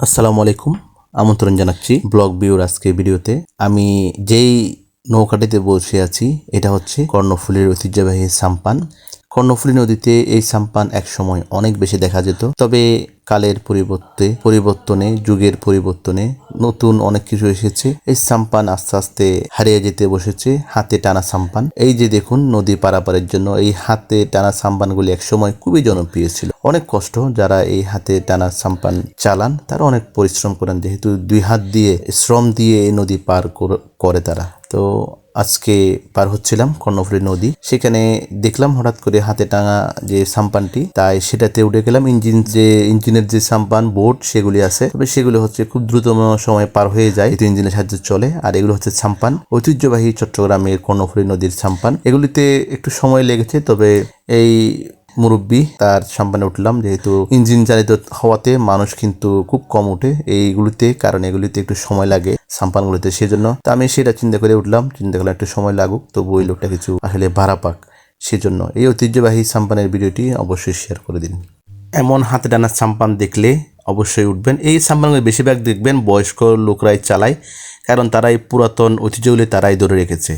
আসসালামু আলাইকুম, আমন্ত্রণ জানাচ্ছি ব্লগ ভিউর আজকের ভিডিওতে। আমি যেই নৌকাটিতে বসে আছি এটা হচ্ছে কর্ণফুলীর ঐতিহ্যবাহী সাম্পান। কর্ণফুলী নদীতে এই সাম্পান এক সময় অনেক বেশি দেখা যেত, তবে কালের পরিবর্তনে যুগের পরিবর্তনে নতুন অনেক কিছু এসেছে। এই সাম্পান আস্তে আস্তে হারিয়ে যেতে বসেছে। হাতে টানা সাম্পান, এই যে দেখুন নদী পারাপারের জন্য এই হাতে টানা সাম্পানগুলি একসময় খুবই জনপ্রিয় ছিল। অনেক কষ্ট, যারা এই হাতে টানা সাম্পান চালান তারা অনেক পরিশ্রম করেন, যেহেতু দুই হাত দিয়ে শ্রম দিয়ে এই নদী পার করে তারা। তো আজকে পার হচ্ছিলাম কর্ণফুলী নদী, সেখানে দেখলাম হঠাৎ করে হাতে টাঙা যে সাম্পানটি, তাই সেটাতে উঠে গেলাম। ইঞ্জিনের যে সাম্পান বোট সেগুলি আছে, তবে সেগুলো হচ্ছে খুব দ্রুততম সময় পার হয়ে যায়, যেহেতু ইঞ্জিনের সাহায্যে চলে। আর এগুলো হচ্ছে সাম্পান, ঐতিহ্যবাহী চট্টগ্রামের কর্ণফুলী নদীর সাম্পান। এগুলিতে একটু সময় লেগেছে, তবে এই মুরব্বী তার সাম্পানে উঠলাম, যেহেতু ইঞ্জিন চালিত হওয়াতে মানুষ কিন্তু খুব কম উঠে এইগুলিতে, কারণ এগুলিতে একটু সময় লাগে সাম্পানগুলিতে, সেজন্য তো আমি সেটা চিন্তা করে উঠলাম। চিন্তা করলাম একটু সময় লাগুক, তবু ওই লোকটা কিছু আসলে ভাড়া পাক, সেজন্য এই ঐতিহ্যবাহী সাম্পানের ভিডিওটি অবশ্যই শেয়ার করে দিন। এমন হাতে টানা সাম্পান দেখলে অবশ্যই উঠবেন। এই সাম্পানগুলো বেশিরভাগ দেখবেন বয়স্ক লোকরাই চালায়, কারণ তারাই পুরাতন ঐতিহ্যগুলি তারাই ধরে রেখেছে।